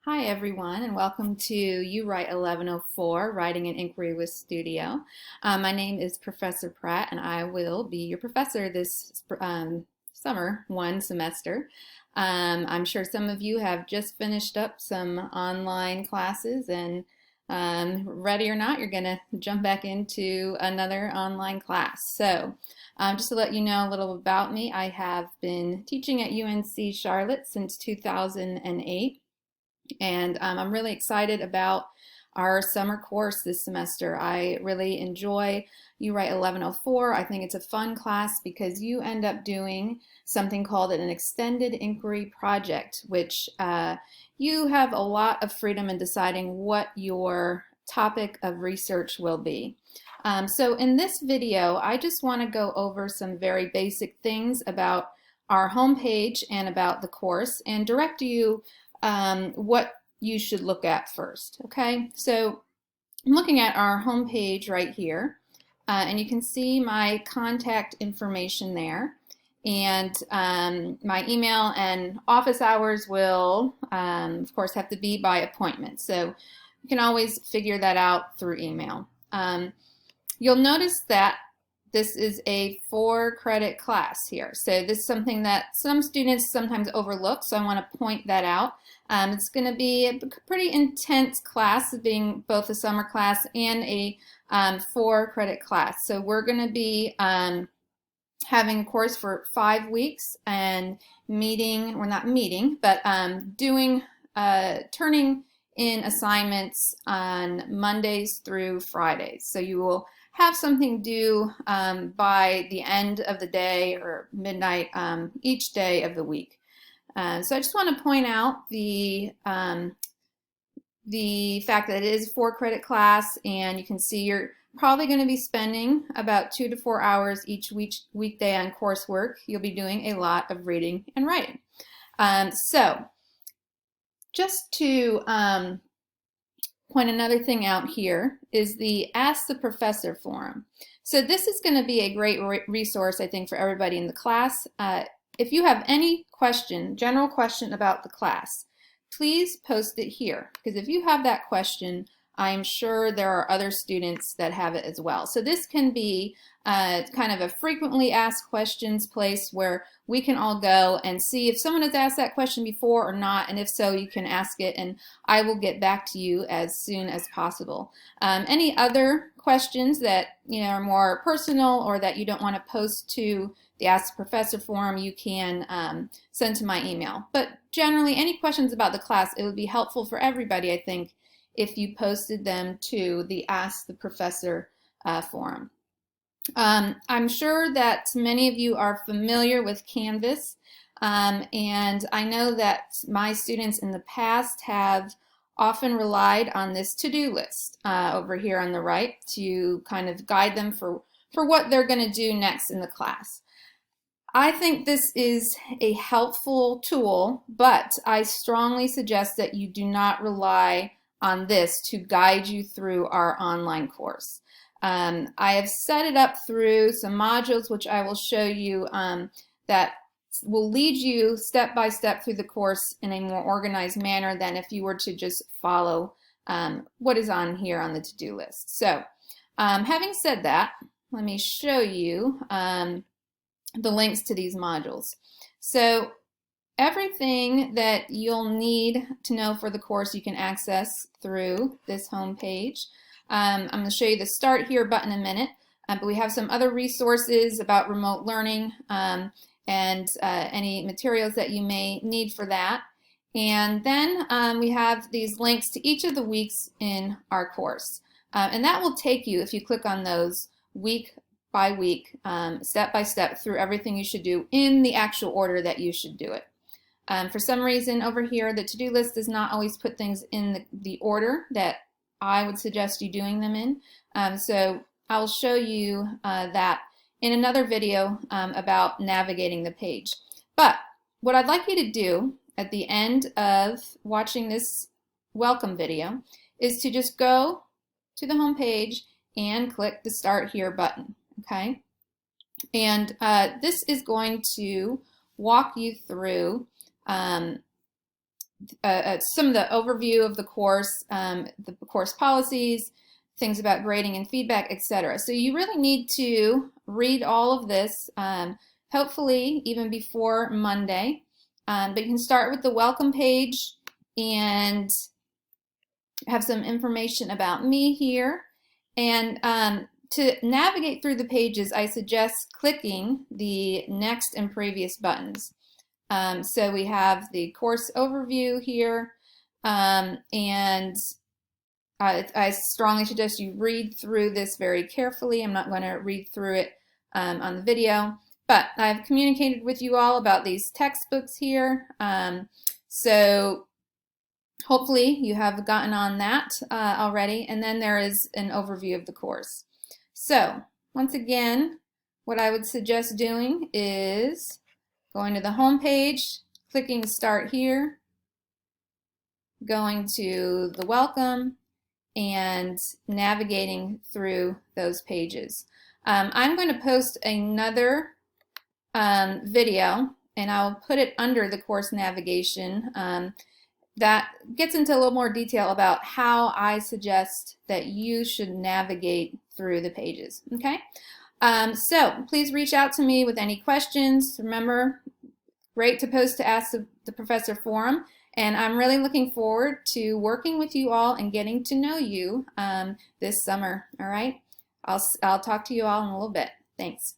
Hi everyone, and welcome to UWRT 1104, Writing and Inquiry with Studio. My name is Professor Pratt, and I will be your professor this summer, one semester. I'm sure some of you have just finished up some online classes, and ready or not, you're going to jump back into another online class. So, just to let you know a little about me, I have been teaching at UNC Charlotte since 2008. And I'm really excited about our summer course this semester. I really enjoy UWRT 1104. I think it's a fun class because you end up doing something called an extended inquiry project, which you have a lot of freedom in deciding what your topic of research will be. So in this video, I just want to go over some very basic things about our homepage and about the course and direct you what you should look at first. Okay, so I'm looking at our home page right here, and you can see my contact information there. And my email and office hours will, of course, have to be by appointment. So you can always figure that out through email. You'll notice that this is a 4-credit class here. So this is something that some students sometimes overlook, so I want to point that out. It's going to be a pretty intense class, being both a summer class and a 4-credit class. So we're going to be having a course for 5 weeks and meeting, well not meeting, but doing, turning in assignments on Mondays through Fridays. So you will have something due by the end of the day or midnight each day of the week. So I just want to point out the fact that it is a 4-credit class, and you can see you're probably going to be spending about 2 to 4 hours each weekday on coursework. You'll be doing a lot of reading and writing. So just to point another thing out here is the Ask the Professor forum. So this is going to be a great resource, I think, for everybody in the class. If you have any question, general question about the class, please post it here, because if you have that question, I'm sure there are other students that have it as well. So this can be kind of a frequently asked questions place where we can all go and see if someone has asked that question before or not, and if so, you can ask it and I will get back to you as soon as possible. Any other questions that are more personal or that you don't want to post to the Ask the Professor forum, you can send to my email. But generally, any questions about the class, it would be helpful for everybody, I think, if you posted them to the Ask the Professor forum. I'm sure that many of you are familiar with Canvas, and I know that my students in the past have often relied on this to-do list over here on the right to kind of guide them for what they're going to do next in the class. I think this is a helpful tool, but I strongly suggest that you do not rely on this to guide you through our online course. I have set it up through some modules which I will show you that will lead you step by step through the course in a more organized manner than if you were to just follow what is on here on the to-do list. So having said that, let me show you the links to these modules. So everything that you'll need to know for the course you can access through this home page. I'm going to show you the Start Here button in a minute, but we have some other resources about remote learning and any materials that you may need for that. And then we have these links to each of the weeks in our course. And that will take you, if you click on those, week by week, step by step through everything you should do in the actual order that you should do it. For some reason over here, the to-do list does not always put things in the order that I would suggest you doing them in. So I'll show you that in another video about navigating the page. But what I'd like you to do at the end of watching this welcome video is to just go to the home page and click the Start Here button. Okay? And this is going to walk you through some of the overview of the course policies, things about grading and feedback, etc. So you really need to read all of this, hopefully even before Monday. But you can start with the welcome page and have some information about me here. And to navigate through the pages, I suggest clicking the next and previous buttons. So we have the course overview here, and I strongly suggest you read through this very carefully. I'm not going to read through it on the video, but I've communicated with you all about these textbooks here. So hopefully you have gotten on that already, and then there is an overview of the course. So once again, what I would suggest doing is going to the home page, clicking Start Here, going to the Welcome, and navigating through those pages. I'm going to post another video, and I'll put it under the course navigation that gets into a little more detail about how I suggest that you should navigate through the pages. Okay? So please reach out to me with any questions. Remember, great to post to Ask the Professor forum, and I'm really looking forward to working with you all and getting to know you this summer. All right? I'll talk to you all in a little bit. Thanks.